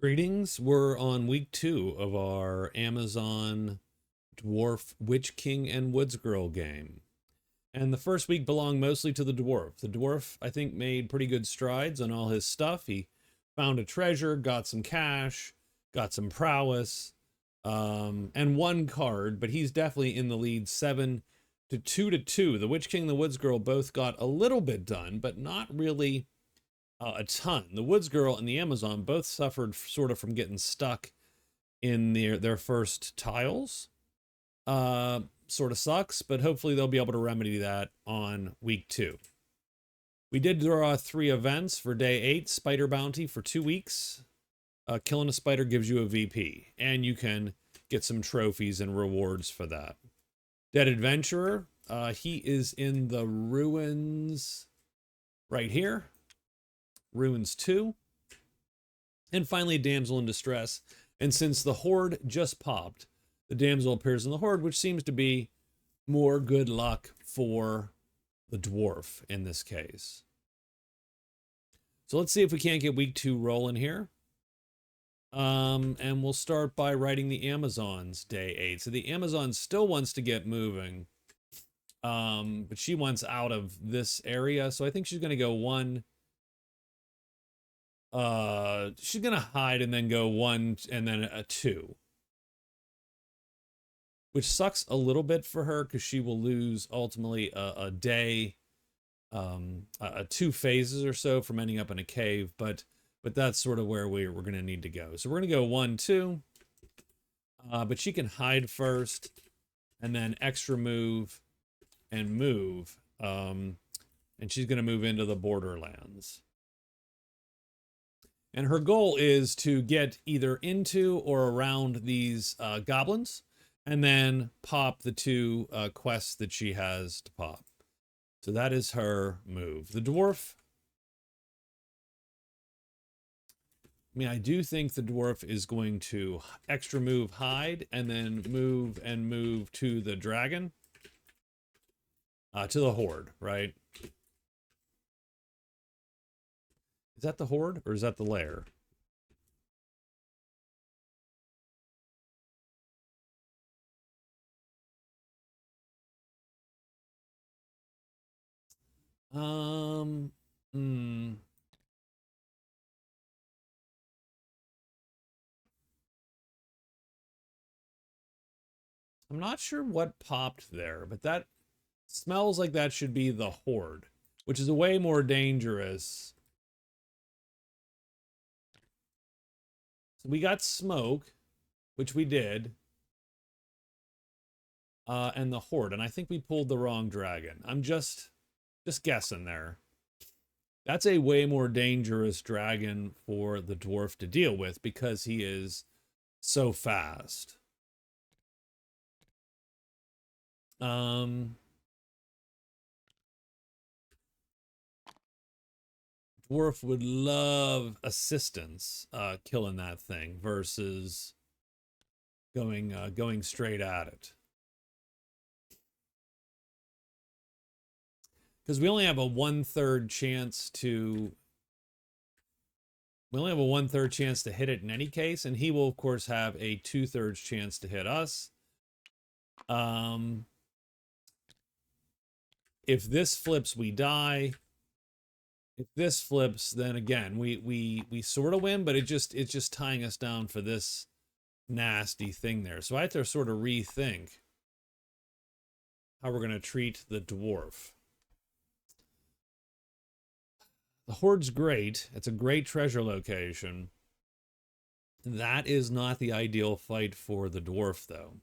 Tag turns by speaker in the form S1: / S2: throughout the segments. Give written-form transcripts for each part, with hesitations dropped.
S1: Greetings. We're on week 2 of our Amazon Dwarf Witch King and Woods Girl game. And the first week belonged mostly to the dwarf. The dwarf, I think, made pretty good strides on all his stuff. He found a treasure, got some cash, got some prowess, and one card, but he's definitely in the lead 7 to 2. The Witch King and the Woods Girl both got a little bit done, but not really a ton. The Woods Girl and the Amazon both suffered sort of from getting stuck in their first tiles. Sort of sucks, but hopefully they'll be able to remedy that on week 2. We did draw 3 events for day 8. Spider Bounty for 2 weeks. Killing a spider gives you a VP, and you can get some trophies and rewards for that. Dead Adventurer, he is in the ruins right here. Ruins 2. And finally, Damsel in Distress. And since the Horde just popped, the damsel appears in the Horde, which seems to be more good luck for the dwarf in this case. So let's see if we can't get week 2 rolling here. And we'll start by writing the Amazons day 8. So the Amazon still wants to get moving, but she wants out of this area. So I think she's going to go 1. She's gonna hide and then go 1 and then a 2, which sucks a little bit for her because she will lose ultimately a day, 2 phases or so from ending up in a cave. But that's sort of where we're gonna need to go. So we're gonna go 1, 2, but she can hide first and then extra move and move, and she's gonna move into the borderlands. And her goal is to get either into or around these goblins and then pop the 2 quests that she has to pop. So that is her move. The dwarf, I mean, I do think the dwarf is going to extra move hide and then move to the dragon, to the horde, right? Is that the horde or is that the lair? Um, hmm. I'm not sure what popped there, but that smells like that should be the horde, which is a way more dangerous. So we got smoke, which we did, and the horde, and I think we pulled the wrong dragon. I'm just guessing there. That's a way more dangerous dragon for the dwarf to deal with because he is so fast. Dwarf would love assistance killing that thing versus going straight at it. Because we only have a 1/3 chance to hit it in any case, and he will of course have a 2/3 chance to hit us. If this flips, we die. If this flips, then again we sort of win, but it's just tying us down for this nasty thing there. So I have to sort of rethink how we're gonna treat the dwarf. The horde's great. It's a great treasure location. That is not the ideal fight for the dwarf, though.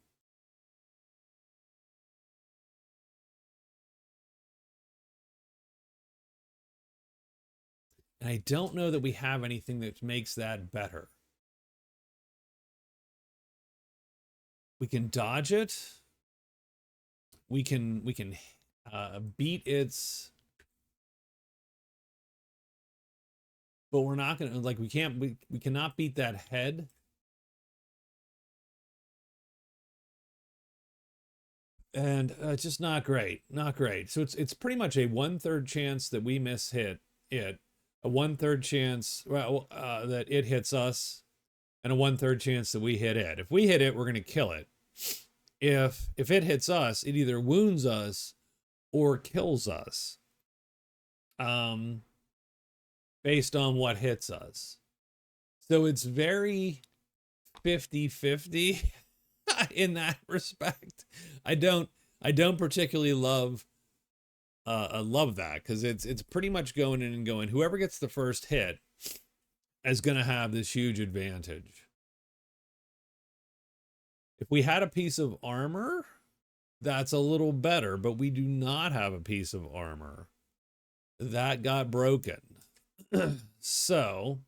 S1: And I don't know that we have anything that makes that better. We can dodge it. We can beat its, but we're not gonna, like, we cannot beat that head. And it's just not great, not great. So it's pretty much a 1/3 chance that we miss hit it, a 1/3 chance, well, that it hits us, and a 1/3 chance that we hit it. If we hit it, we're going to kill it. If it hits us, it either wounds us or kills us. Based on what hits us. So it's very 50-50 in that respect. I don't particularly love that, because it's pretty much going in and going, whoever gets the first hit is going to have this huge advantage. If we had a piece of armor, that's a little better, but we do not have a piece of armor. That got broken. So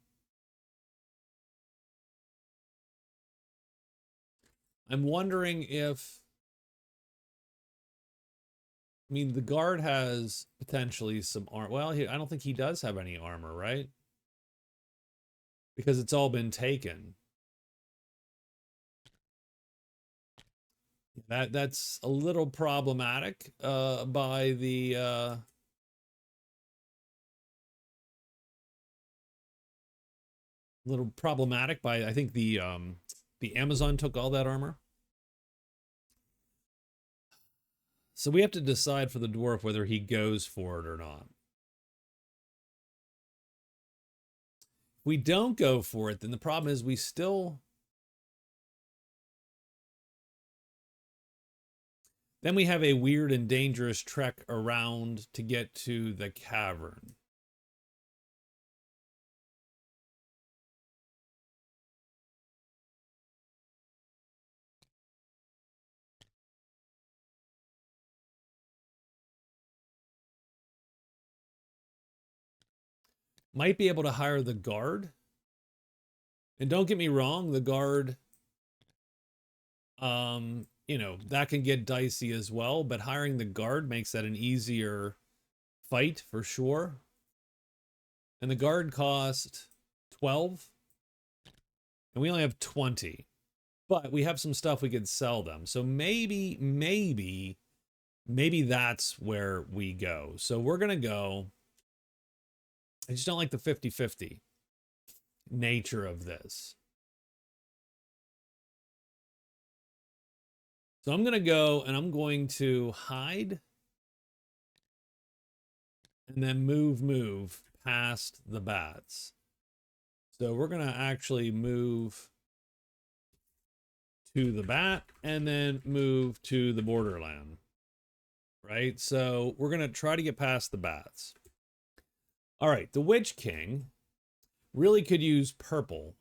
S1: I'm wondering if, I mean, the guard has potentially some armor. Well, I don't think he does have any armor, right? Because it's all been taken. That's a little problematic by the little problematic by, I think the Amazon took all that armor. So we have to decide for the dwarf whether he goes for it or not. If we don't go for it, then the problem is we still, then we have a weird and dangerous trek around to get to the cavern. Might be able to hire the guard. And don't get me wrong, the guard, you know, that can get dicey as well, but hiring the guard makes that an easier fight for sure. And the guard cost 12, and we only have 20, but we have some stuff we could sell them. So maybe that's where we go. So we're going to go. I just don't like the 50-50 nature of this. So I'm going to go and I'm going to hide and then move past the bats. So we're going to actually move to the bat and then move to the borderland, right? So we're going to try to get past the bats. All right, the Witch King really could use purple.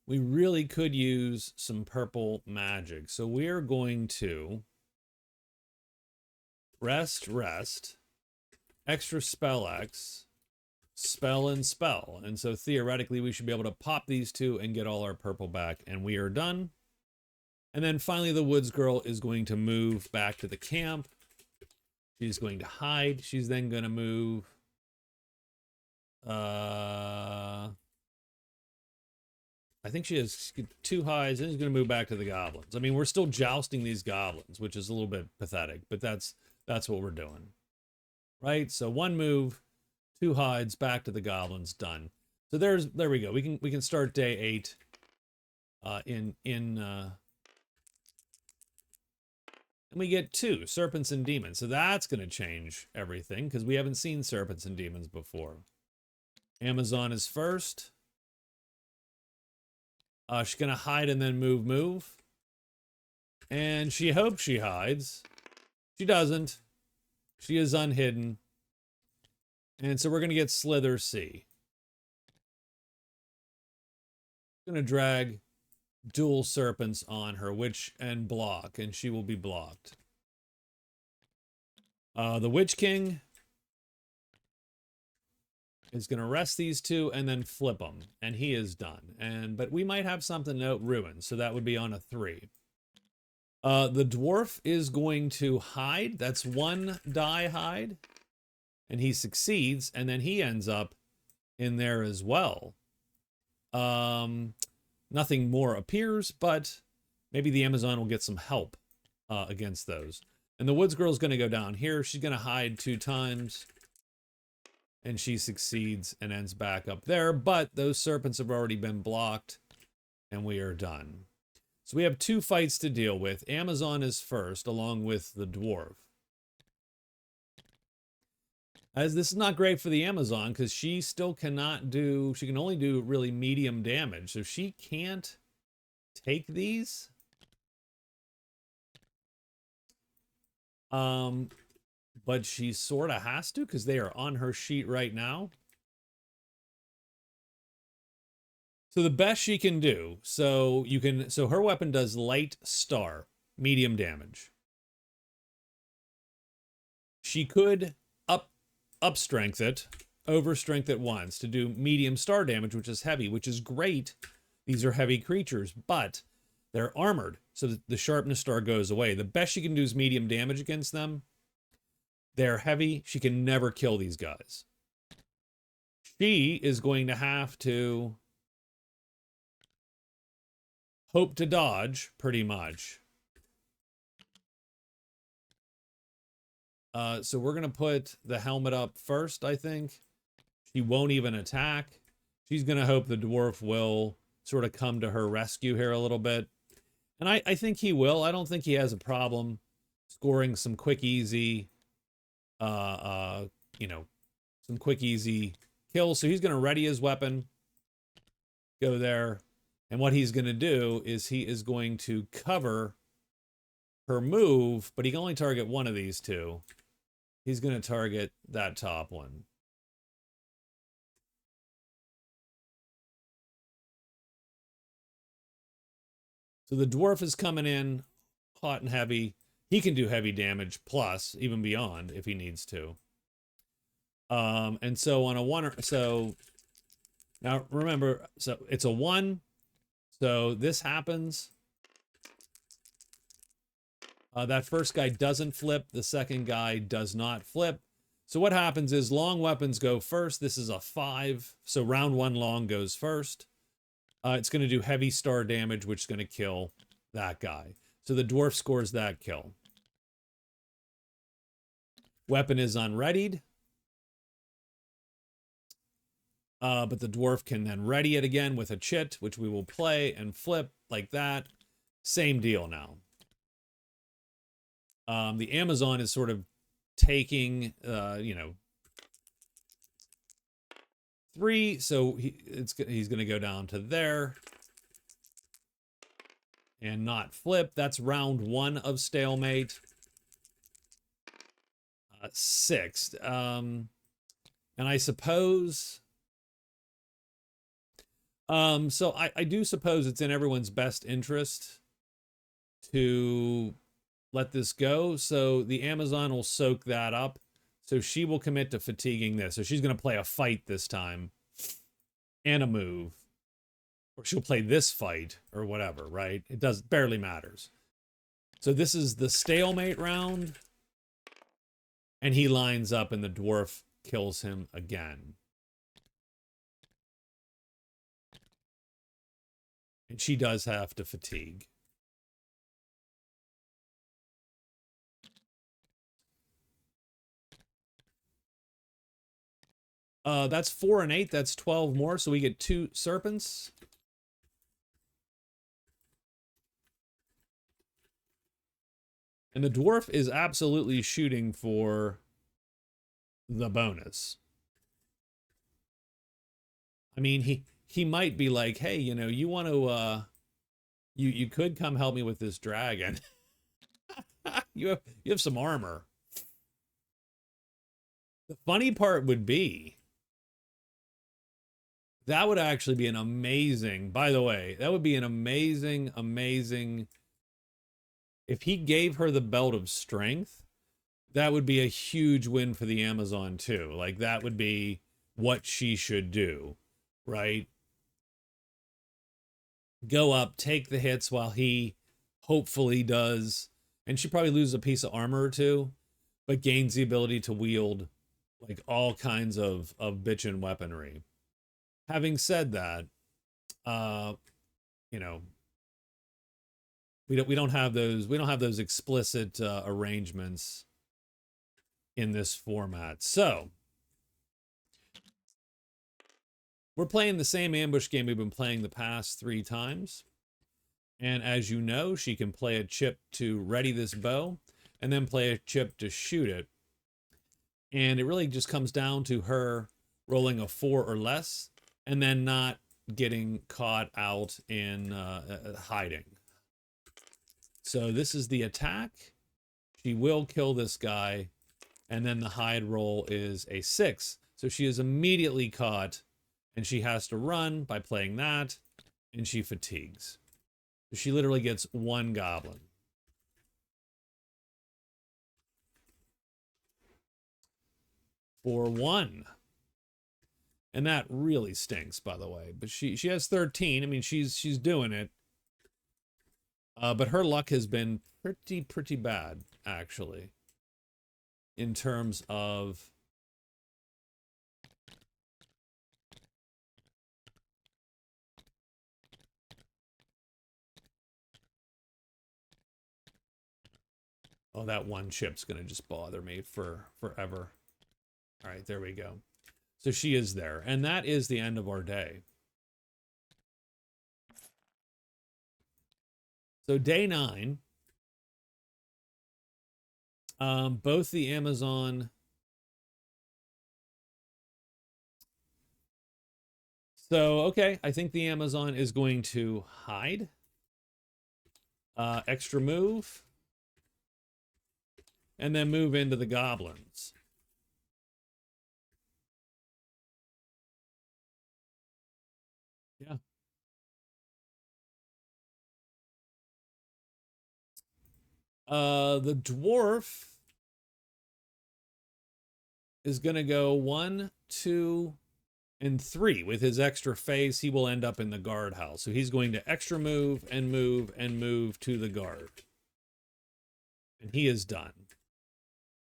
S1: We really could use some purple magic. So we're going to rest, extra spell X, spell and spell. And so theoretically we should be able to pop these two and get all our purple back, and we are done. And then finally the Woods Girl is going to move back to the camp. She's going to hide. She's then going to move. I think she has 2 hides, and she's going to move back to the goblins. I mean, we're still jousting these goblins, which is a little bit pathetic, but that's what we're doing, right? So 1 move, 2 hides, back to the goblins, done. So there we go. We can start day 8 and we get 2 serpents and demons. So that's going to change everything, because we haven't seen serpents and demons before. Amazon is first. She's going to hide and then move. And she hopes she hides. She doesn't. She is unhidden. And so we're going to get Slither C. Going to drag dual serpents on her, and block, and she will be blocked. The Witch King is going to rest these 2 and then flip them, and he is done. But we might have something note ruin, so that would be on a 3. The dwarf is going to hide. That's 1 die hide, and he succeeds, and then he ends up in there as well. Nothing more appears, but maybe the Amazon will get some help against those. And the Woods Girl is going to go down here. She's going to hide 2 times. and she succeeds and ends back up there. But those serpents have already been blocked, and we are done. So we have 2 fights to deal with. Amazon is first, along with the dwarf. As this is not great for the Amazon, because she still cannot do, she can only do really medium damage. So she can't take these. But she sort of has to, because they are on her sheet right now. So the best she can do, so her weapon does light star, medium damage. She could up strength it, over strength it once to do medium star damage, which is heavy, which is great. These are heavy creatures, but they're armored, so the sharpness star goes away. The best she can do is medium damage against them. They're heavy. She can never kill these guys. She is going to have to hope to dodge, pretty much. So we're going to put the helmet up first, I think. She won't even attack. She's going to hope the dwarf will sort of come to her rescue here a little bit. And I think he will. I don't think he has a problem scoring some quick, easy, you know, some quick, easy kills. So he's going to ready his weapon, go there. And what he's going to do is he is going to cover her move, but he can only target one of these 2. He's going to target that top one. So the dwarf is coming in hot and heavy. He can do heavy damage plus, even beyond, if he needs to. And so on a 1, so now remember, so it's a 1. So this happens. That first guy doesn't flip. The second guy does not flip. So what happens is long weapons go first. This is a 5. So round 1 long goes first. It's going to do heavy star damage, which is going to kill that guy. So the dwarf scores that kill. Weapon is unreadied. But the dwarf can then ready it again with a chit, which we will play and flip like that. Same deal now. The Amazon is sort of taking, you know, 3. So he's going to go down to there and not flip. That's round 1 of stalemate. 6. And I suppose... so I do suppose it's in everyone's best interest to let this go. So the Amazon will soak that up. So she will commit to fatiguing this. So she's going to play a fight this time and a move. Or she'll play this fight or whatever, right? It barely matters. So this is the stalemate round. And he lines up and the dwarf kills him again. And she does have to fatigue. That's 4 and 8. That's 12 more. So we get 2 serpents. And the dwarf is absolutely shooting for the bonus. I mean, he might be like, hey, you know, you want to, you could come help me with this dragon. you have some armor. The funny part would be, that would actually be an amazing, by the way, that would be an amazing, if he gave her the belt of strength, that would be a huge win for the Amazon too. Like that would be what she should do, right? Go up, take the hits while he hopefully does, and she probably loses a piece of armor or 2, but gains the ability to wield like all kinds of bitchin' weaponry. Having said that, you know, we don't have those explicit arrangements in this format. So We're playing the same ambush game we've been playing the past 3 times. And as you know, she can play a chip to ready this bow and then play a chip to shoot it. And it really just comes down to her rolling a 4 or less and then not getting caught out in hiding. So this is the attack. She will kill this guy. And then the hide roll is a 6. So she is immediately caught and she has to run by playing that, and she fatigues. So she literally gets 1 goblin. For 1. And that really stinks, by the way. But she has 13. I mean, she's doing it. But her luck has been pretty bad, actually, in terms of oh, that 1 chip's gonna just bother me forever. All right, there we go. So she is there, and that is the end of our day. So day 9, both the Amazon. So, okay, I think the Amazon is going to hide. Extra move. And then move into the goblins. Yeah. The dwarf is going to go 1, 2, and 3. With his extra phase, he will end up in the guardhouse. So he's going to extra move and move and move to the guard. And he is done.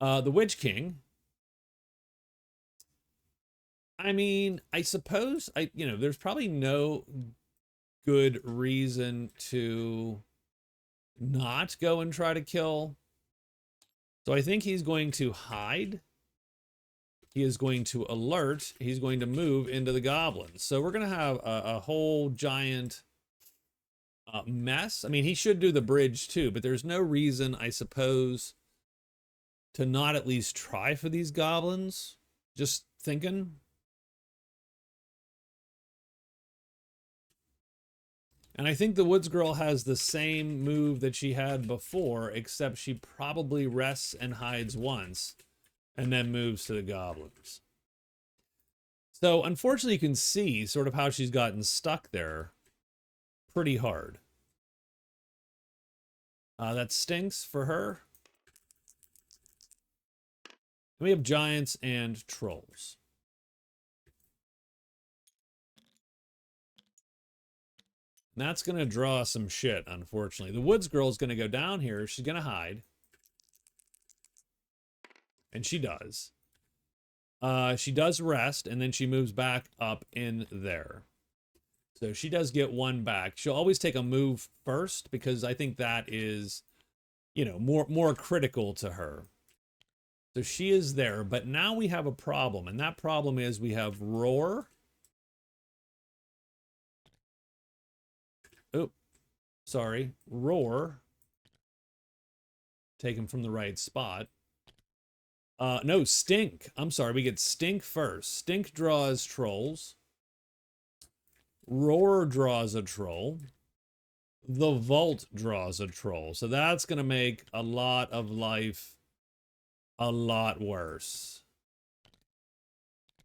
S1: The Witch King. I mean, I suppose, there's probably no good reason to not go and try to kill. So I think he's going to hide. He is going to alert. He's going to move into the goblins. So we're going to have a whole giant mess. I mean, he should do the bridge too, but there's no reason, I suppose, to not at least try for these goblins. Just thinking. And I think the Woods Girl has the same move that she had before, except she probably rests and hides once and then moves to the goblins. So unfortunately, you can see sort of how she's gotten stuck there pretty hard. That stinks for her. We have giants and trolls. And that's going to draw some shit, unfortunately. The Woods Girl is going to go down here. She's going to hide. And she does. She does rest, and then she moves back up in there. So she does get 1 back. She'll always take a move first, because I think that is, more critical to her. So she is there, but now we have a problem, and that problem is we have Roar. Oh, sorry, Roar. Taken from the right spot. No, Stink. I'm sorry, we get Stink first. Stink draws trolls. Roar draws a troll. The Vault draws a troll. So that's going to make a lot of life a lot worse.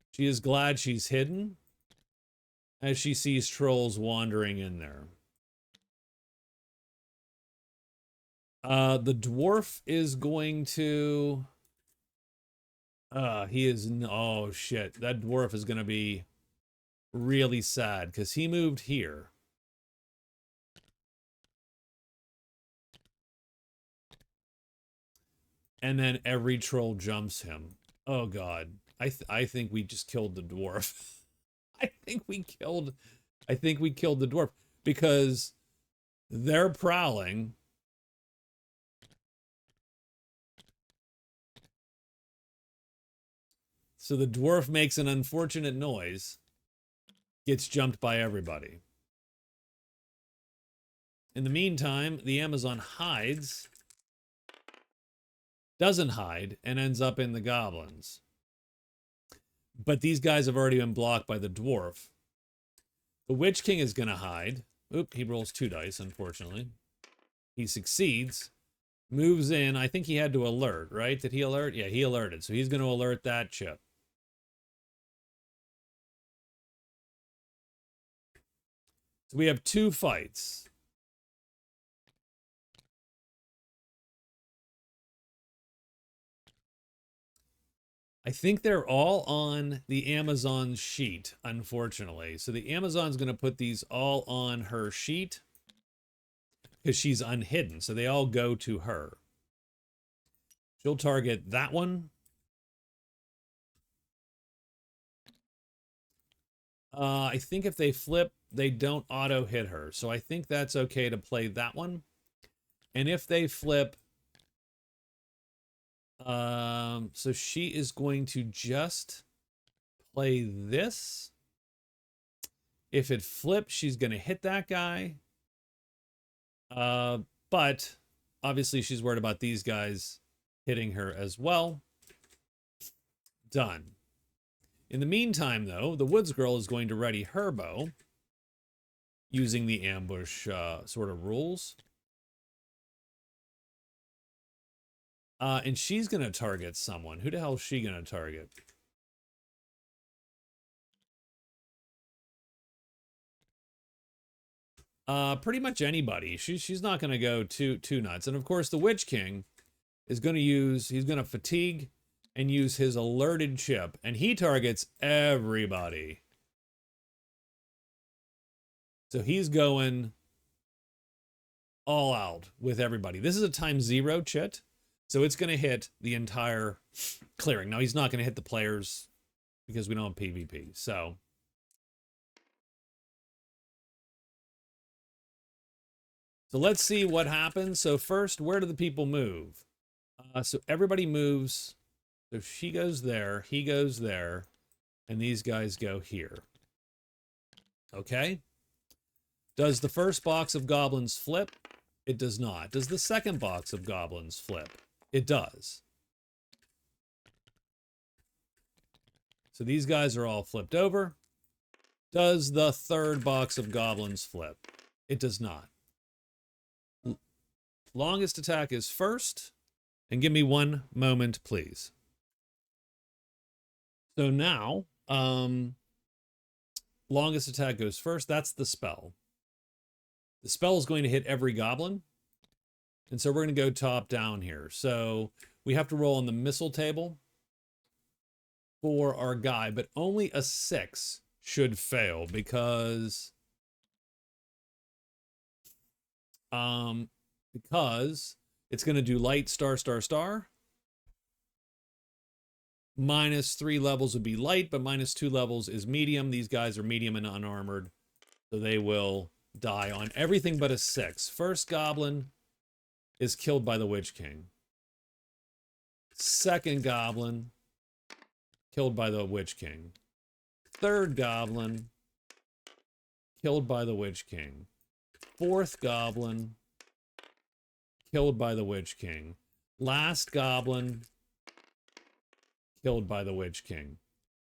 S1: She is glad she's hidden as she sees trolls wandering in there. The dwarf is going to... he is... Oh, shit. That dwarf is going to be really sad because he moved here. And then every troll jumps him. Oh, God. I think we just killed the dwarf. I think we killed the dwarf because they're prowling. So the dwarf makes an unfortunate noise. gets jumped by everybody. In the meantime, the Amazon hides, doesn't hide, and ends up in the goblins. But these guys have already been blocked by the dwarf. The Witch King is going to hide. Oop, he rolls 2 dice, unfortunately. He succeeds. Moves in. I think he had to alert, right? Did he alert? Yeah, he alerted. So he's going to alert that chip. So we have 2 fights. I think they're all on the Amazon sheet, unfortunately. So the Amazon's going to put these all on her sheet because she's unhidden. So they all go to her. She'll target that one. I think if they flip, they don't auto hit her. So I think that's okay to play that one. And if they flip, so she is going to just play this. If it flips, she's going to hit that guy. But obviously she's worried about these guys hitting her as well. Done. In the meantime, though, the Woods Girl is going to ready her bow using the ambush sort of rules. And she's going to target someone. Who the hell is she going to target? Pretty much anybody. She's not going to go too nuts. And of course, the Witch King is going to use, he's going to fatigue and use his alerted chip, and he targets everybody. So he's going all out with everybody. This is a ×0 chit, so it's going to hit the entire clearing. Now, he's not going to hit the players because we don't have PvP, so. So let's see what happens. So first, where do the people move? So everybody moves. So she goes there, he goes there, and these guys go here. Okay. Does the first box of goblins flip? It does not. Does the second box of goblins flip? It does. So these guys are all flipped over. Does the third box of goblins flip? It does not. Longest attack is first. And give me 1 moment, please. So now, longest attack goes first. That's the spell. The spell is going to hit every goblin. And so we're going to go top down here. So we have to roll on the missile table for our guy, but only a 6 should fail because it's going to do light, star, star, star. -3 levels would be light, but -2 levels is medium. These guys are medium and unarmored, so they will die on everything but a 6. First goblin is killed by the Witch King. Second goblin, killed by the Witch King. Third goblin, killed by the Witch King. Fourth goblin, killed by the Witch King. Last goblin, killed by the Witch King.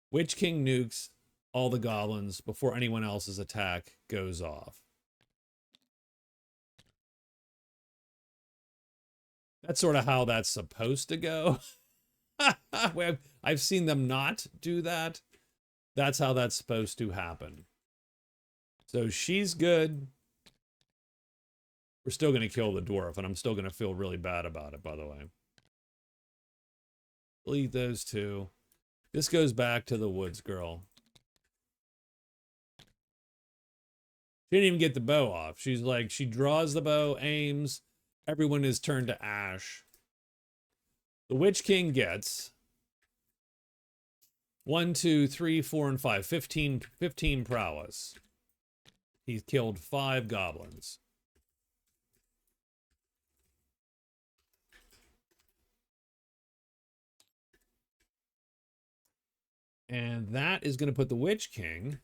S1: Witch King nukes all the goblins before anyone else's attack goes off. That's sort of how that's supposed to go. I've seen them not do that. That's how that's supposed to happen. So she's good. We're still going to kill the dwarf, and I'm still going to feel really bad about it, by the way. Delete those 2. This goes back to the Woods Girl. She didn't even get the bow off. She's like, she draws the bow, aims. Everyone is turned to ash. The Witch King gets 1, 2, 3, 4, and 5. 15 prowess. He's killed 5 goblins. And that is going to put the Witch King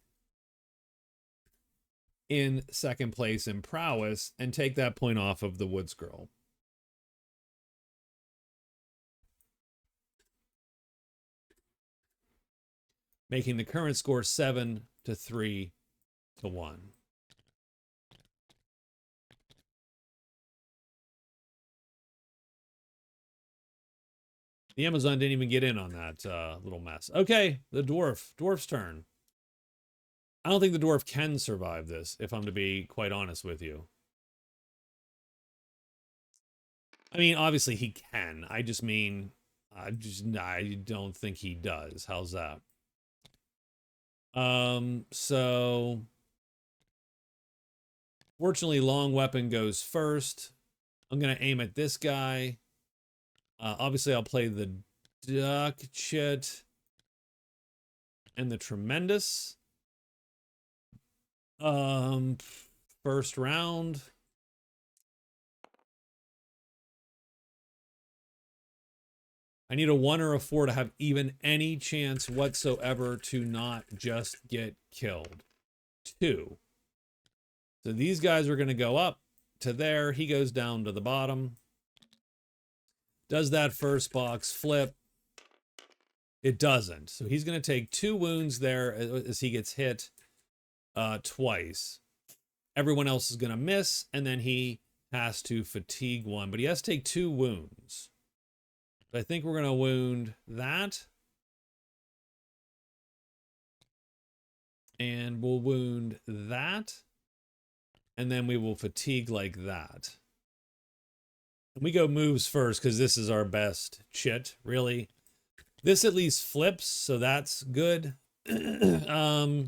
S1: in second place in prowess and take that point off of the Woods Girl. Making the current score 7-3-1. The Amazon didn't even get in on that little mess. Okay, the dwarf. Dwarf's turn. I don't think the dwarf can survive this, if I'm to be quite honest with you. I mean, obviously he can. I just mean, I don't think he does. How's that? So fortunately, long weapon goes first. I'm gonna aim at this guy. Obviously, I'll play the duck chit and the tremendous. First round. I need a 1 or a 4 to have even any chance whatsoever to not just get killed. 2. So these guys are going to go up to there. He goes down to the bottom. Does that first box flip? It doesn't. So he's going to take 2 wounds there as he gets hit twice. Everyone else is going to miss, and then he has to fatigue 1. But he has to take 2 wounds. I think we're going to wound that. And we'll wound that. And then we will fatigue like that. And we go moves first because this is our best chit, really. This at least flips, so that's good. I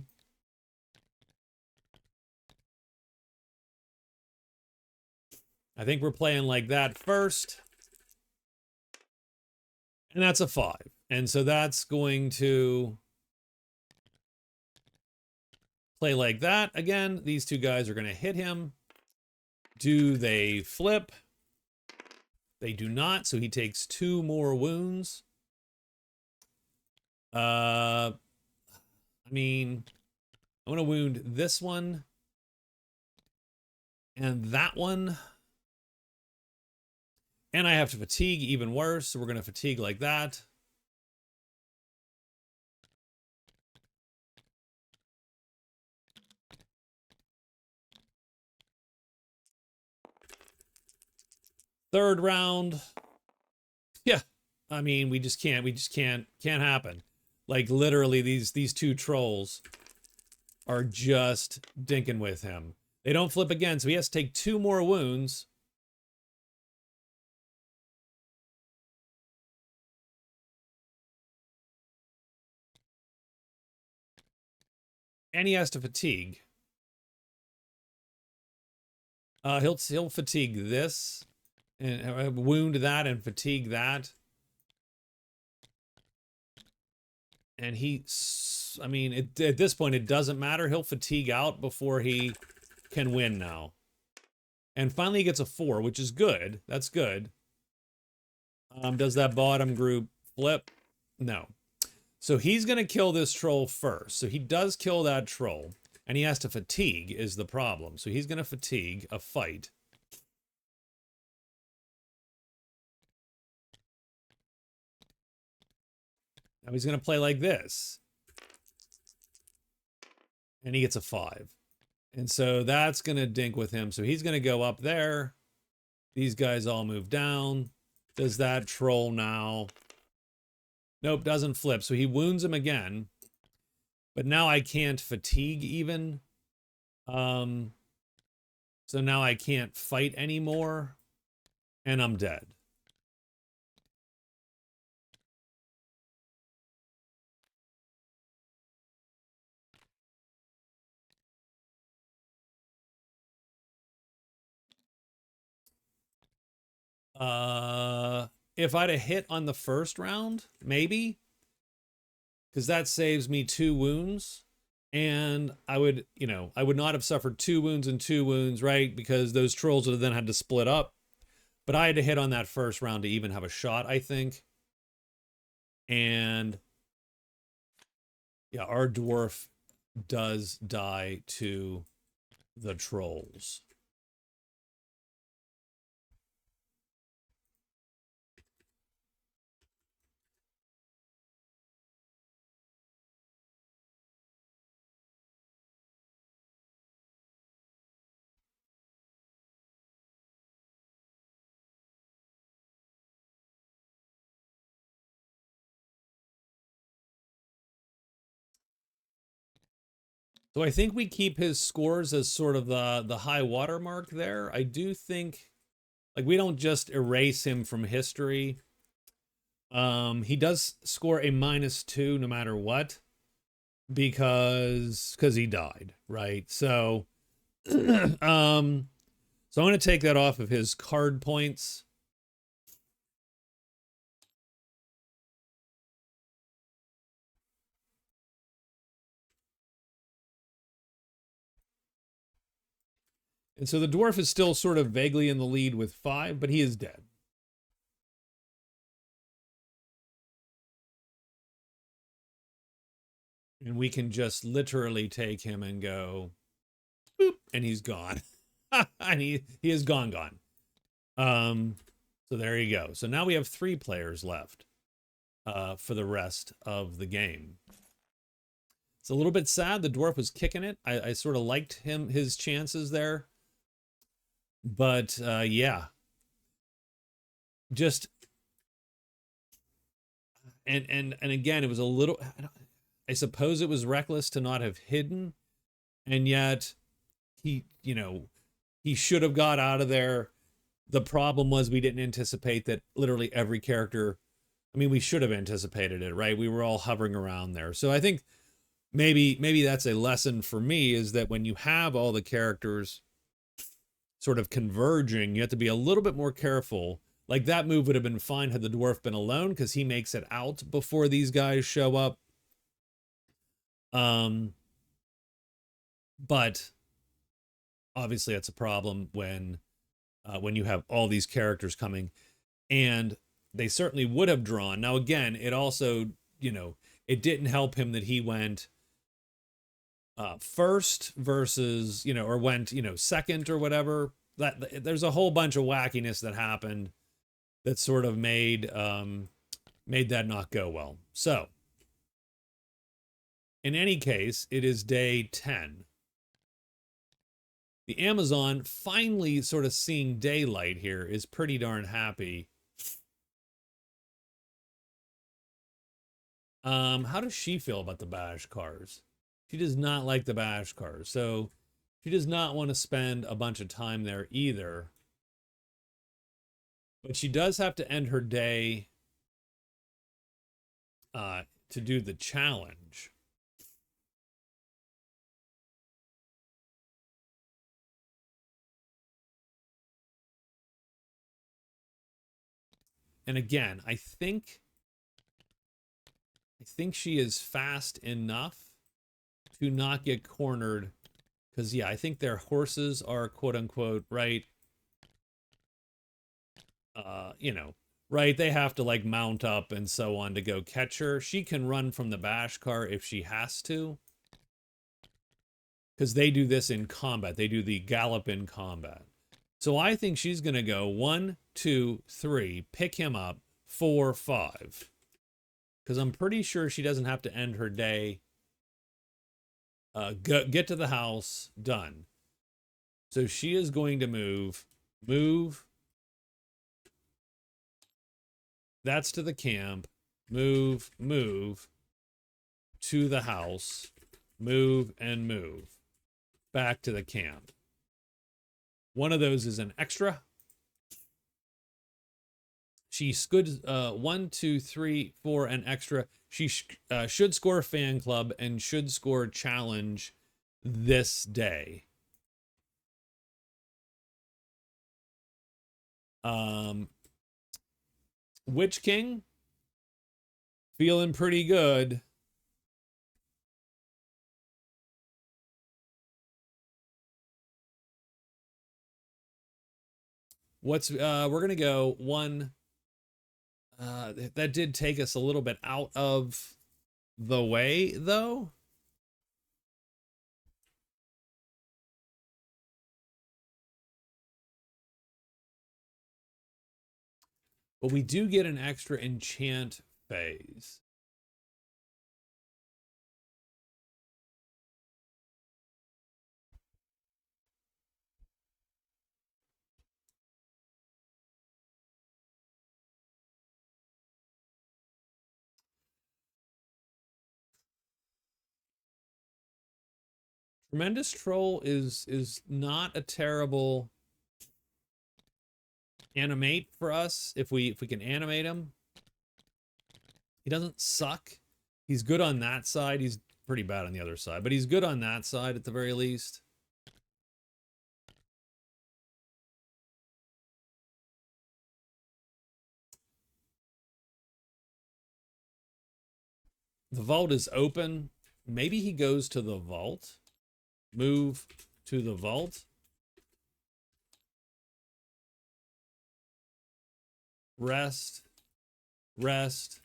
S1: think we're playing like that first. And that's a 5. And so that's going to play like that. Again, these 2 guys are going to hit him. Do they flip? They do not, so he takes 2 more wounds. I mean, I'm going to wound this one and that one. And I have to fatigue even worse, so we're going to fatigue like that. Third round. Yeah. I mean, we just can't happen. Like literally these 2 trolls are just dinking with him. They don't flip again, so he has to take 2 more wounds. And he has to fatigue. He'll fatigue this and wound that and fatigue that. And I mean, at this point, it doesn't matter. He'll fatigue out before he can win now. And finally, he gets a 4, which is good. That's good. Does that bottom group flip? No. So he's going to kill this troll first. So he does kill that troll. And he has to fatigue is the problem. So he's going to fatigue a fight. Now he's going to play like this. And he gets a 5. And so that's going to dink with him. So he's going to go up there. These guys all move down. Does that troll now? Nope, doesn't flip. So he wounds him again. But now I can't fatigue even. So now I can't fight anymore. And I'm dead. If I'd have hit on the first round, maybe. Because that saves me 2 wounds. And I would, I would not have suffered 2 wounds and 2 wounds, right? Because those trolls would have then had to split up. But I had to hit on that first round to even have a shot, I think. And yeah, our dwarf does die to the trolls. So I think we keep his scores as sort of the high watermark there. I do think, like, we don't just erase him from history. He does score a -2 no matter what, because he died, right? So so I'm going to take that off of his card points. And so the dwarf is still sort of vaguely in the lead with 5, but he is dead. And we can just literally take him and go, boop, and he's gone. And he is gone. So there you go. So now we have 3 players left for the rest of the game. It's a little bit sad. The dwarf was kicking it. I sort of liked his chances there. But yeah, just and again, it was a little, I suppose it was reckless to not have hidden, and yet he should have got out of there. The problem was we didn't anticipate that literally every character, I mean, we should have anticipated it, right? We were all hovering around there. So I think maybe that's a lesson for me, is that when you have all the characters sort of converging, you have to be a little bit more careful. Like, that move would have been fine had the dwarf been alone, because he makes it out before these guys show up. But obviously that's a problem when you have all these characters coming, and they certainly would have drawn. Now, again, it also, it didn't help him that he went first versus, or went, second or whatever. That there's a whole bunch of wackiness that happened that sort of made that not go well. So in any case, it is day 10. The Amazon finally sort of seeing daylight here is pretty darn happy. How does she feel about the bash cars? She does not like the bash cars, so she does not want to spend a bunch of time there either. But she does have to end her day to do the challenge. And again, I think she is fast enough to not get cornered, because yeah, I think their horses are quote unquote right. Right, they have to like mount up and so on to go catch her. She can run from the bash car if she has to, because they do this in combat. They do the gallop in combat. So I think she's going to go 1, 2, 3, pick him up, 4, 5. Because I'm pretty sure she doesn't have to end her day. Get to the house, done. So she is going to move. That's to the camp. Move to the house. Move and move. Back to the camp. One of those is an extra. She could 1, 2, 3, 4, an extra. She should score fan club and should score challenge this day. Witch King, feeling pretty good. We're gonna go 1. That did take us a little bit out of the way, though. But we do get an extra enchant phase. Tremendous Troll is not a terrible animate for us if we can animate him. He doesn't suck. He's good on that side. He's pretty bad on the other side, but he's good on that side at the very least. The vault is open. Maybe he goes to the vault. Move to the vault. Rest. Rest.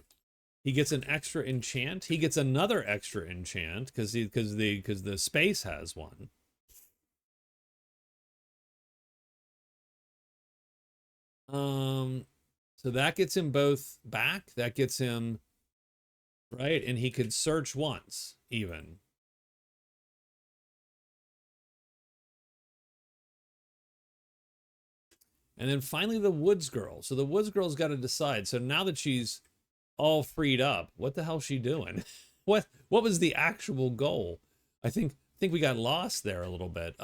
S1: He gets an extra enchant. He gets another extra enchant because the space has one. So that gets him both back. That gets him right, and he could search once even. And then finally the Woods Girl. So the Woods Girl's got to decide. So now that she's all freed up, what the hell's she doing? what was the actual goal? I think we got lost there a little bit.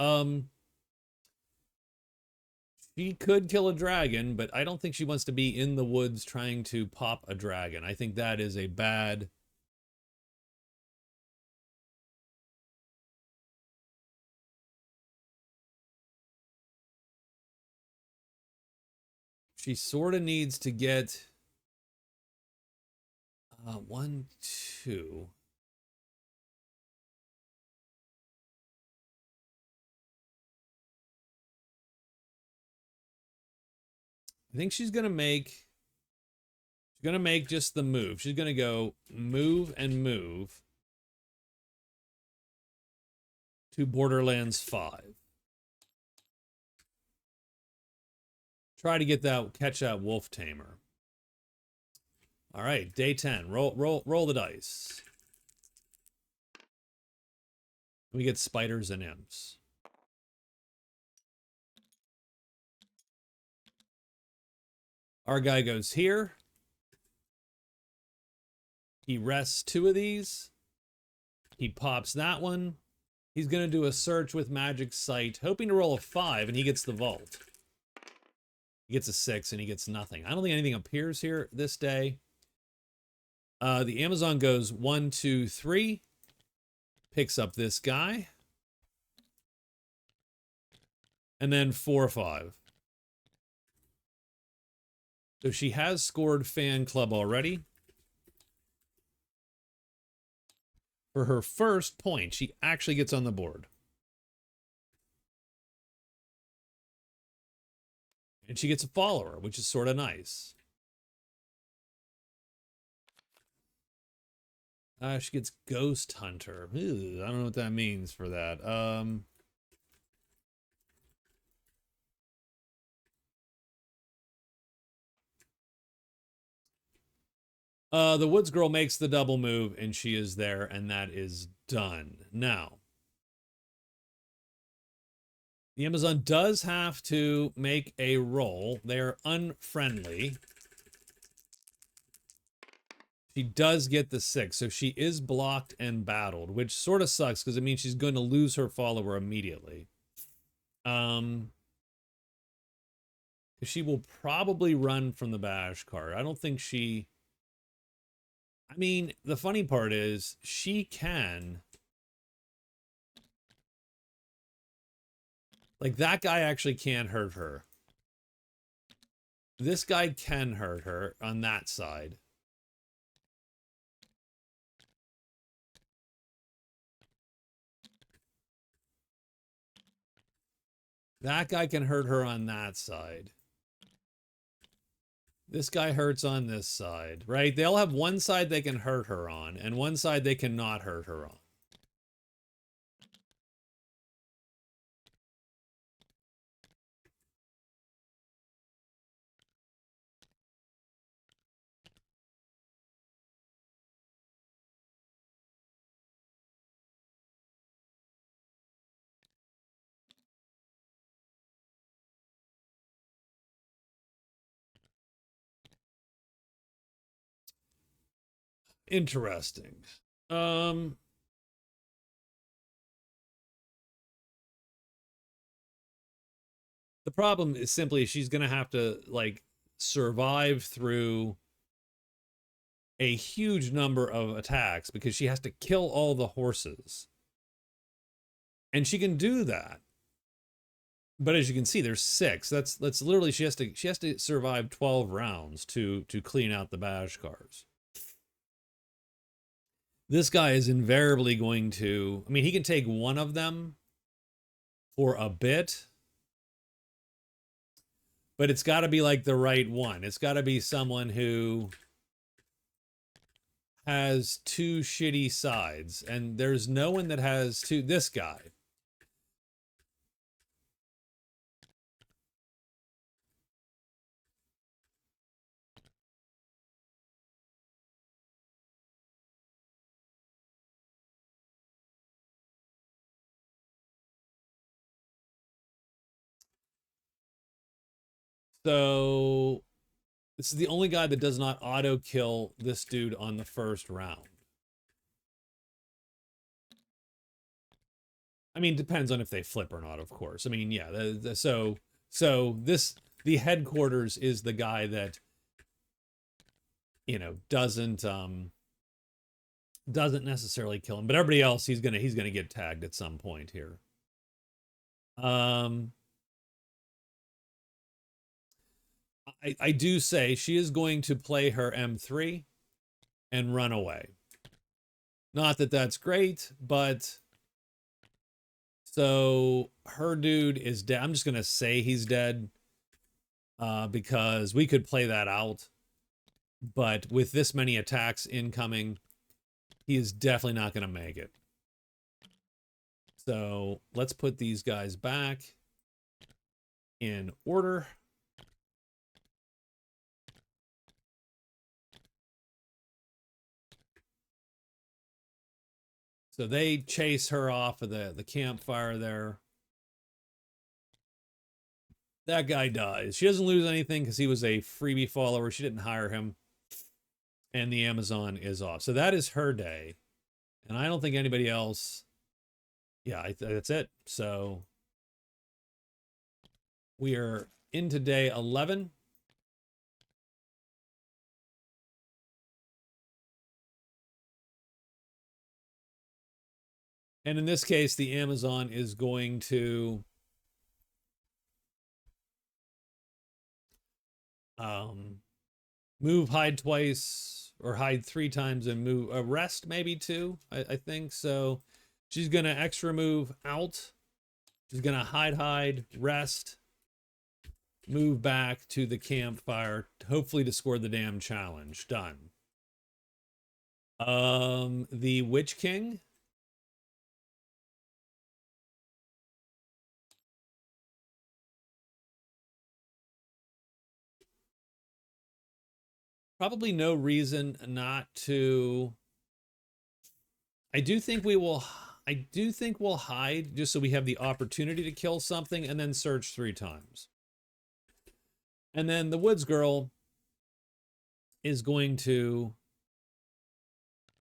S1: She could kill a dragon, but I don't think she wants to be in the woods trying to pop a dragon. I think that is a bad... She sort of needs to get 1, 2. I think she's gonna make just the move. She's gonna go move and move to Borderlands 5. Try to catch that wolf tamer. All right, day 10. Roll the dice. We get spiders and imps. Our guy goes here. He rests 2 of these. He pops that one. He's going to do a search with Magic Sight, hoping to roll a 5, and he gets the vault. He gets a 6, and he gets nothing. I don't think anything appears here this day. The Amazon goes 1, 2, 3. Picks up this guy. And then 4, 5. So she has scored fan club already. For her first point, she actually gets on the board. And she gets a follower, which is sort of nice. She gets Ghost Hunter. Ew, I don't know what that means for that. The Woods Girl makes the double move, and she is there, and that is done. Now, the Amazon does have to make a roll. They are unfriendly. She does get the 6, so she is blocked and battled, which sort of sucks because it means she's going to lose her follower immediately. She will probably run from the bash card. I don't think she... I mean, the funny part is she can... Like, that guy actually can't hurt her. This guy can hurt her on that side. That guy can hurt her on that side. This guy hurts on this side, right? They all have one side they can hurt her on, and one side they cannot hurt her on. Interesting. The problem is simply she's gonna have to like survive through a huge number of attacks because she has to kill all the horses. And she can do that. But as you can see, there's 6. That's literally she has to survive 12 rounds to clean out the Bashkars. This guy is invariably going to, I mean, he can take one of them for a bit, but it's got to be like the right one. It's got to be someone who has 2 shitty sides, and there's no one that has 2. This guy. So this is the only guy that does not auto kill this dude on the first round. I mean, depends on if they flip or not, of course. I mean, yeah. So the headquarters is the guy that, you know, doesn't necessarily kill him, but everybody else he's gonna get tagged at some point here. I do say she is going to play her M3 and run away. Not that that's great, but so her dude is dead. I'm just gonna say he's dead because we could play that out, but with this many attacks incoming, he is definitely not gonna make it. So let's put these guys back in order. So they chase her off of the campfire there. That guy dies. She doesn't lose anything because he was a freebie follower. She didn't hire him. And the Amazon is off. So that is her day. And I don't think anybody else... Yeah, that's it. So we are into day 11. And in this case, the Amazon is going to move, hide twice, or hide 3 times and move, rest maybe 2, I think. So she's going to extra move out. She's going to hide, rest, move back to the campfire, hopefully to score the damn challenge. Done. The Witch King. Probably no reason not to. I do think we'll hide just so we have the opportunity to kill something and then search 3 times. And then the Woods Girl is going to...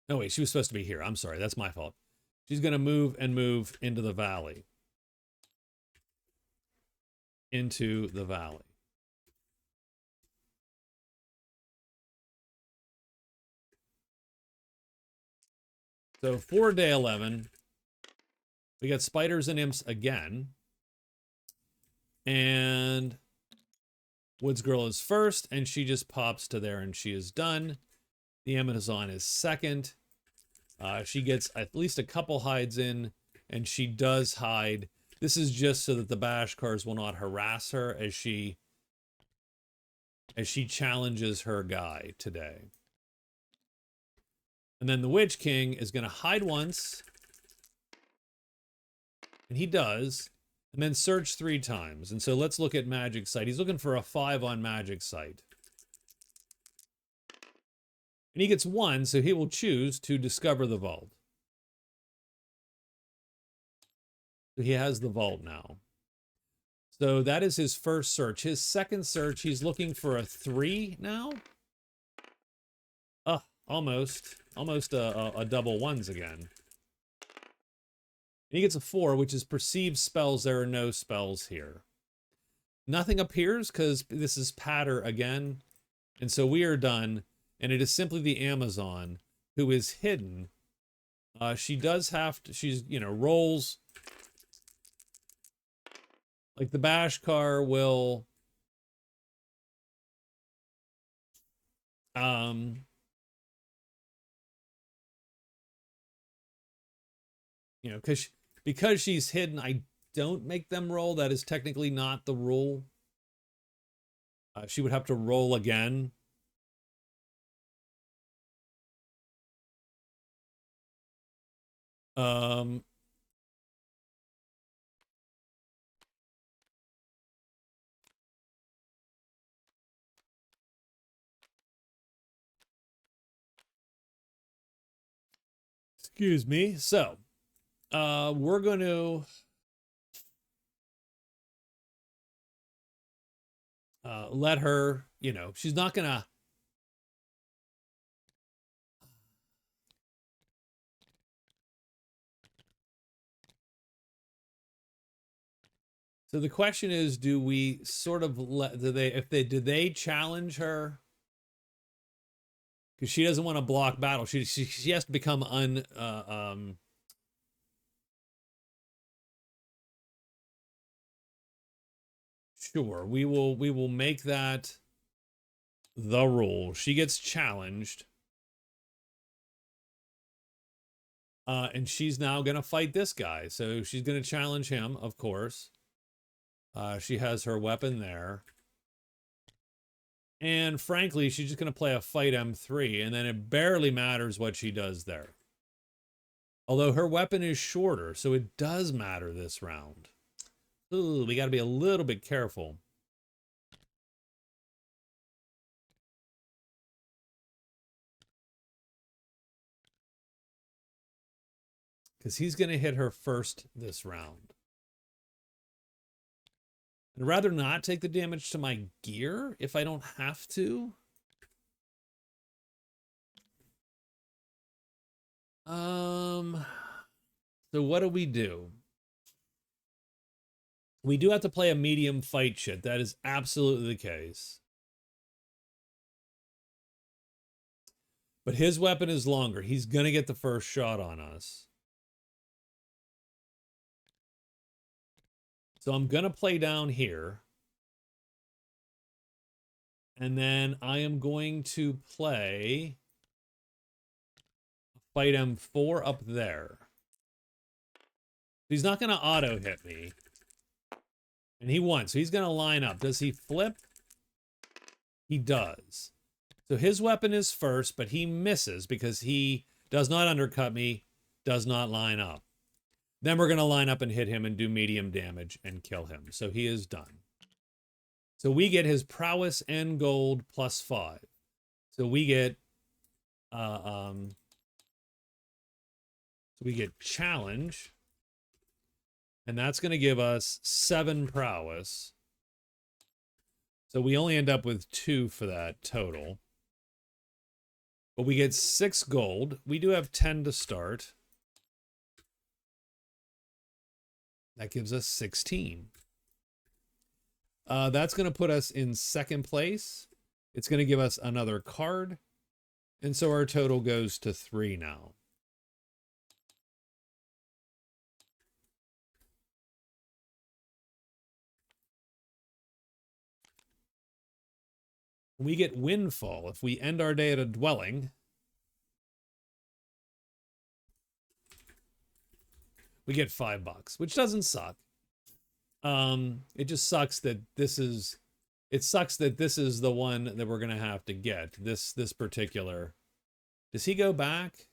S1: Oh, wait, she was supposed to be here. I'm sorry, that's my fault. She's going to move into the valley. Into the valley. So for day 11, we got spiders and imps again. And Woods Girl is first, and she just pops to there, and she is done. The Amazon is second. She gets at least a couple hides in, and she does hide. This is just so that the Bashkars will not harass her as she challenges her guy today. And then the Witch King is going to hide once. And he does. And then search 3 times. And so let's look at Magic Sight. He's looking for a 5 on Magic Sight. And he gets 1, so he will choose to discover the vault. So he has the vault now. So that is his first search. His second search, he's looking for a 3 now. Almost a double ones again. And he gets a 4, which is perceived spells. There are no spells here. Nothing appears because this is patter again. And so we are done. And it is simply the Amazon who is hidden. She does have to, she's, you know, rolls. Like the Bashkar will, you know, because she's hidden, I don't make them roll. That is technically not the rule. She would have to roll again. Excuse me. So, we're going to let her, you know, she's not going to. So the question is, do we sort of let, do they challenge her? Because she doesn't want to block battle. She has to become sure. We will make that the rule. She gets challenged. And she's now gonna fight this guy. So she's gonna challenge him, of course. She has her weapon there. And frankly, she's just gonna play a fight M3, and then it barely matters what she does there. Although her weapon is shorter, so it does matter this round. Ooh, we gotta be a little bit careful. Because he's gonna hit her first this round. I'd rather not take the damage to my gear if I don't have to. So what do? We do have to play a medium fight shit. That is absolutely the case. But his weapon is longer. He's gonna get the first shot on us. So I'm gonna play down here. And then I am going to play fight M4 up there. He's not gonna auto hit me. And he won, so he's gonna line up. Does he flip? He does. So his weapon is first, but he misses because he does not undercut me, does not line up. Then we're gonna line up and hit him and do medium damage and kill him. So he is done. So we get his prowess and gold +5. So we get challenge. And that's going to give us 7 prowess. So we only end up with 2 for that total. But we get 6 gold. We do have 10 to start. That gives us 16. That's going to put us in second place. It's going to give us another card. And so our total goes to 3 now. We get windfall. If we end our day at a dwelling, we get $5, which doesn't suck. It just sucks that this is, it sucks that this is the one that we're gonna have to get. This particular. Does he go back?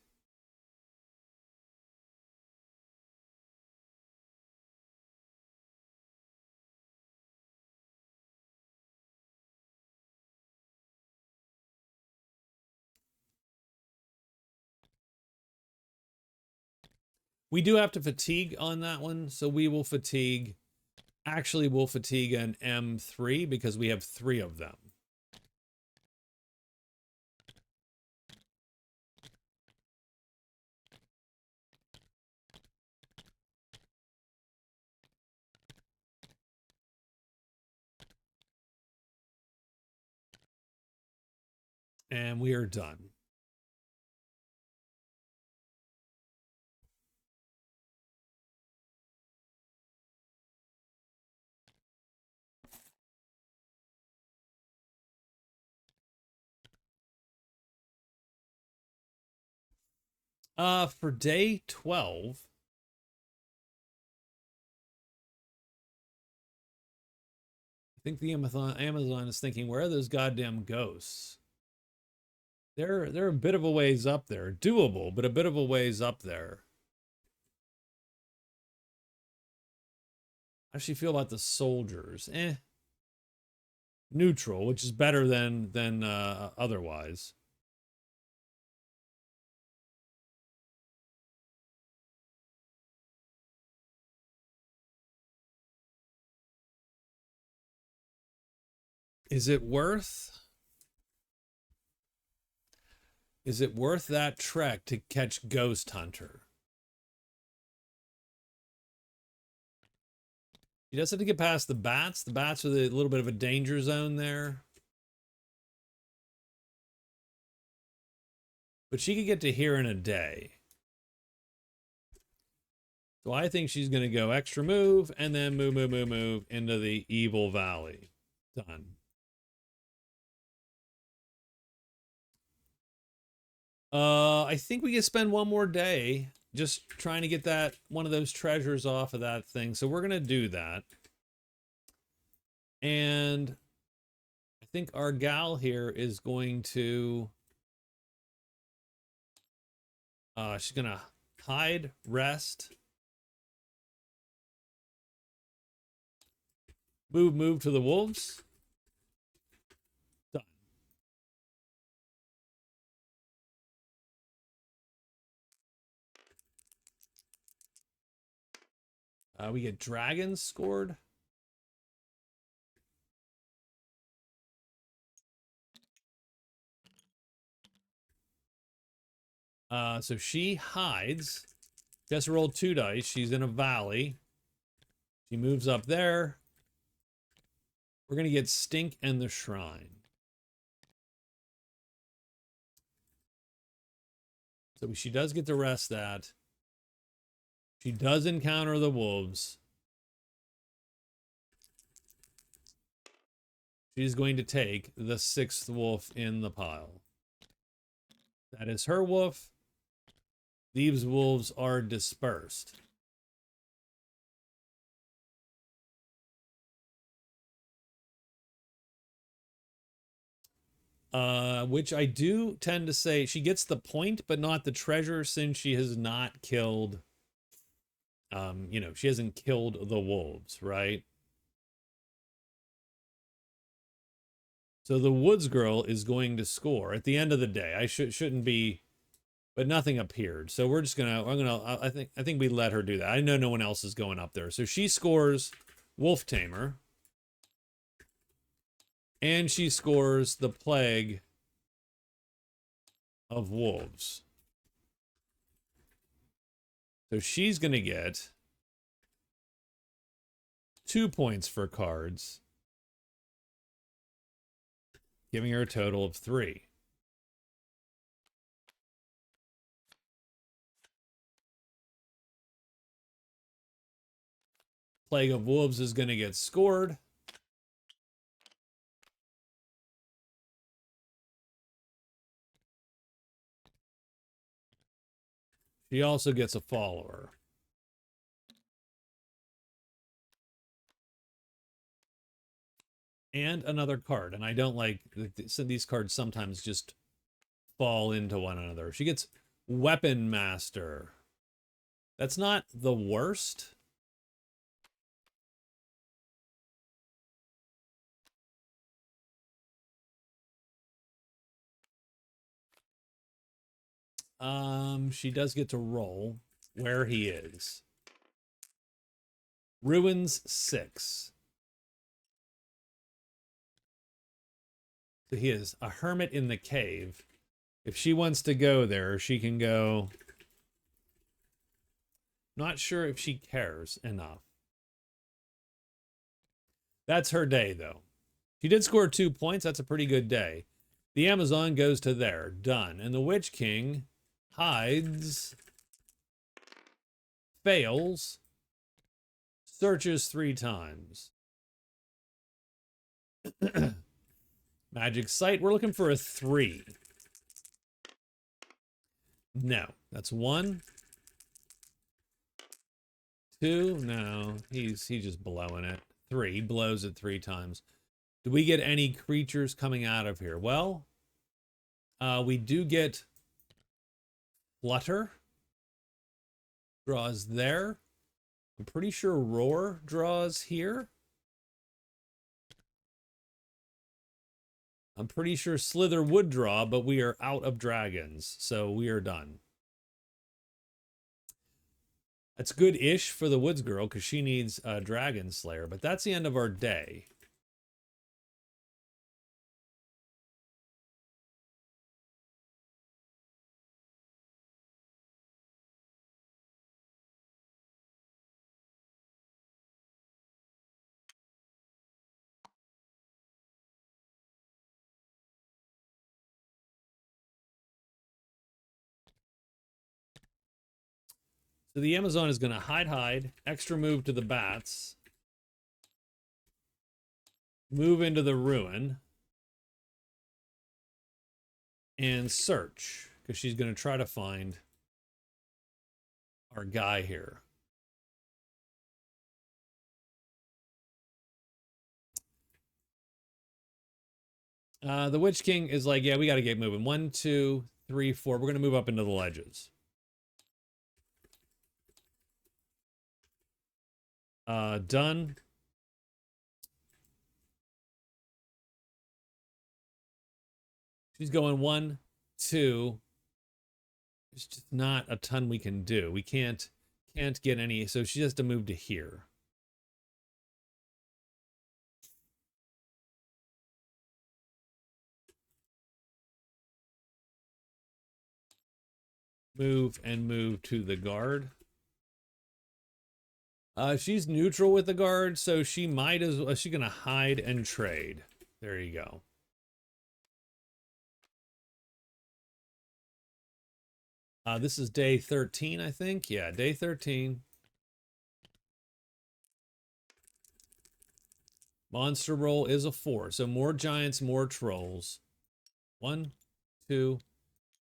S1: We do have to fatigue on that one, so we will fatigue. Actually, we'll fatigue an M3 because we have 3 of them. And we are done. For day 12, I think the Amazon is thinking, where are those goddamn ghosts? They're a bit of a ways up there. Doable, but a bit of a ways up there. How does she feel about the soldiers? Neutral, which is better than otherwise. Is it worth that trek to catch Ghost Hunter? She does have to get past the bats. The bats are a little bit of a danger zone there. But she could get to here in a day. So I think she's going to go extra move and then move into the Evil Valley. Done. I think we can spend one more day just trying to get that one of those treasures off of that thing. So we're going to do that. And I think our gal here is going to she's going to hide, rest, move to the wolves. Done. We get dragons scored. So she hides. Just rolled 2 dice. She's in a valley. She moves up there. We're going to get Stink and the Shrine. So she does get to rest that. She does encounter the wolves. She's going to take the 6th wolf in the pile. That is her wolf. These wolves are dispersed. Which I do tend to say she gets the point, but not the treasure, since she has not killed, she hasn't killed the wolves, right? So the woods girl is going to score at the end of the day. I shouldn't be, but nothing appeared. So we're just I think we let her do that. I know no one else is going up there. So she scores Wolf Tamer. And she scores the Plague of Wolves. So she's going to get 2 points for cards, giving her a total of 3. Plague of Wolves is going to get scored. She also gets a follower. And another card. And I don't like, these cards sometimes just fall into one another. She gets Weapon Master. That's not the worst. She does get to roll where he is. Ruins 6. So he is a hermit in the cave. If she wants to go there, she can go. Not sure if she cares enough. That's her day, though. She did score 2 points. That's a pretty good day. The Amazon goes to there. Done. And the Witch King hides, fails, searches 3 times. Magic sight. We're looking for a 3. No. That's 1. 2. No. He's just blowing it. 3. Blows it 3 times. Do we get any creatures coming out of here? Well, we do get Flutter. Draws there. I'm pretty sure Roar draws here. I'm pretty sure Slither would draw, but we are out of dragons, so we are done. That's good-ish for the Woods Girl, because she needs a Dragon Slayer, but that's the end of our day. So the Amazon is going to hide, extra move to the bats, move into the ruin, and search, because she's going to try to find our guy here. The Witch King is like, yeah, we got to get moving. 1, 2, 3, 4. We're going to move up into the ledges. Done. She's going 1, 2. There's just not a ton we can do. We can't get any, so she has to move to here. Move and move to the guard. She's neutral with the guard, so she might as well, she's gonna hide and trade. There you go. This is day 13, I think. Yeah, day 13. Monster roll is a 4, so more giants, more trolls. 1, 2,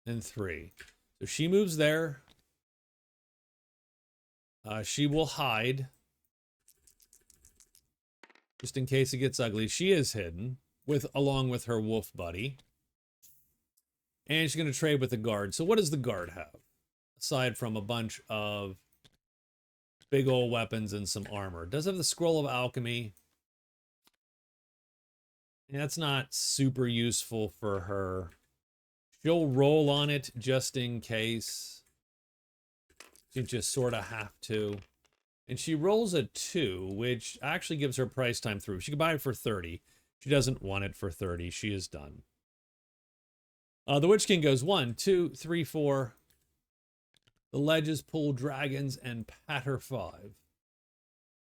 S1: and 3. So she moves there. She will hide. Just in case it gets ugly. She is hidden along with her wolf buddy. And she's going to trade with the guard. So what does the guard have? Aside from a bunch of big old weapons and some armor. It does have the Scroll of Alchemy. And that's not super useful for her. She'll roll on it just in case. She just sort of have to. And she rolls a 2, which actually gives her price time through. She could buy it for 30. She doesn't want it for 30. She is done. The Witch King goes 1, 2, 3, 4. The ledges pull dragons and patter 5.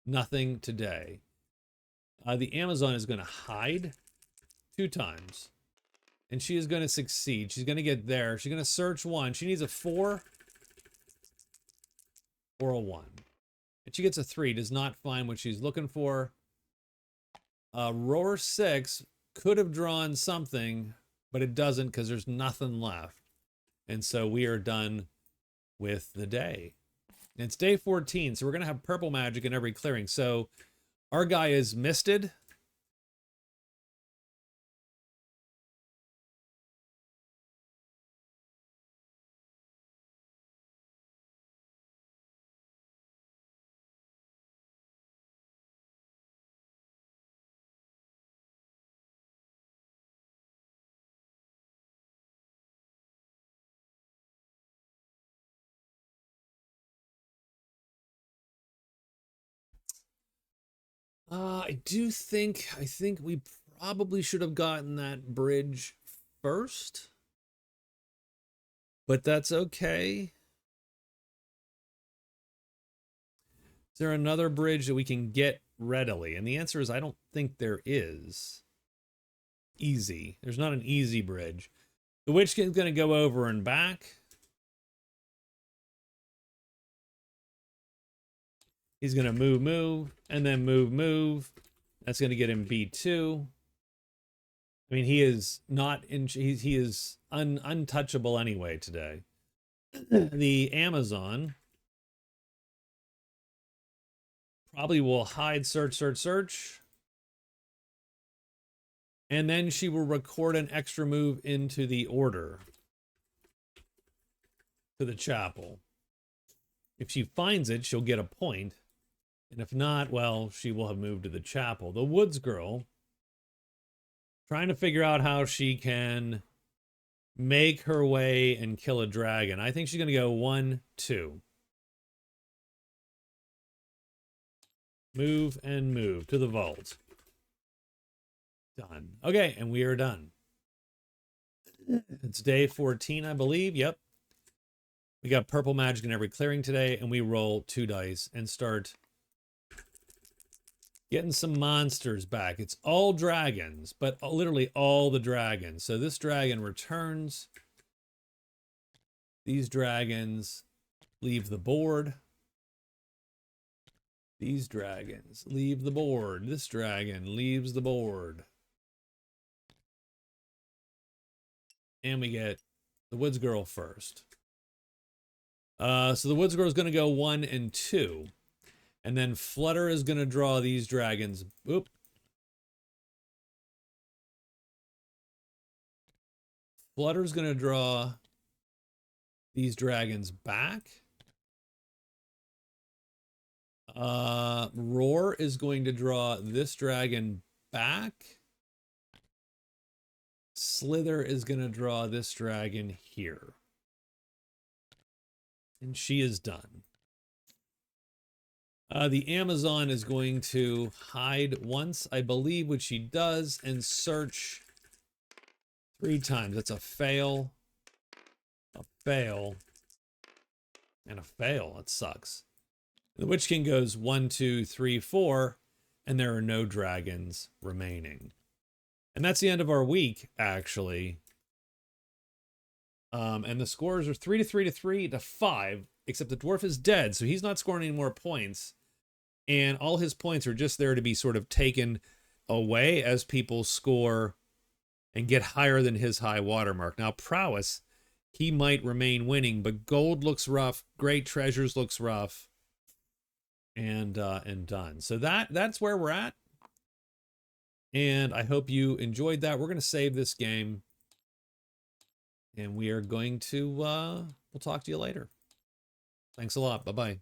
S1: Nothing today. The Amazon is going to hide 2 times. And she is going to succeed. She's going to get there. She's going to search 1. She needs a 4 or a 1. And she gets a 3. Does not find what she's looking for. Roar 6 could have drawn something, but it doesn't because there's nothing left. And so we are done with the day. And it's day 14, so we're going to have purple magic in every clearing. So our guy is misted. I think we probably should have gotten that bridge first, but that's okay. Is there another bridge that we can get readily? And the answer is I don't think there is. easy. There's not an easy bridge. The Witch King's going to go over and back. He's going to move, and then move. That's going to get him B2. I mean, he is not in. He is untouchable anyway today. The Amazon probably will hide, search. And then she will record an extra move into the order to the chapel. If she finds it, she'll get a point. And if not, well, she will have moved to the chapel. The Woods Girl, trying to figure out how she can make her way and kill a dragon. I think she's going to go 1, 2. Move and move to the vault. Done. Okay, and we are done. It's day 14, I believe. Yep. We got purple magic in every clearing today, and we roll 2 dice and start getting some monsters back. It's all dragons, but literally all the dragons. So this dragon returns. These dragons leave the board. These dragons leave the board. This dragon leaves the board. And we get the Woods Girl first. So the Woods Girl is going to go 1 and 2. And then Flutter is going to draw these dragons. Oop. Flutter is going to draw these dragons back. Roar is going to draw this dragon back. Slither is going to draw this dragon here. And she is done. The Amazon is going to hide once, I believe, which she does, and search 3 times. That's a fail, a fail, and a fail. That sucks. The Witch King goes 1, 2, 3, 4, and there are no dragons remaining. And that's the end of our week, actually. And the scores are 3 to 3 to 3 to 5, except the Dwarf is dead, so he's not scoring any more points. And all his points are just there to be sort of taken away as people score and get higher than his high watermark. Now, prowess, he might remain winning, but gold looks rough. Great treasures looks rough. And done. So that's where we're at. And I hope you enjoyed that. We're going to save this game. And we are going to, we'll talk to you later. Thanks a lot. Bye-bye.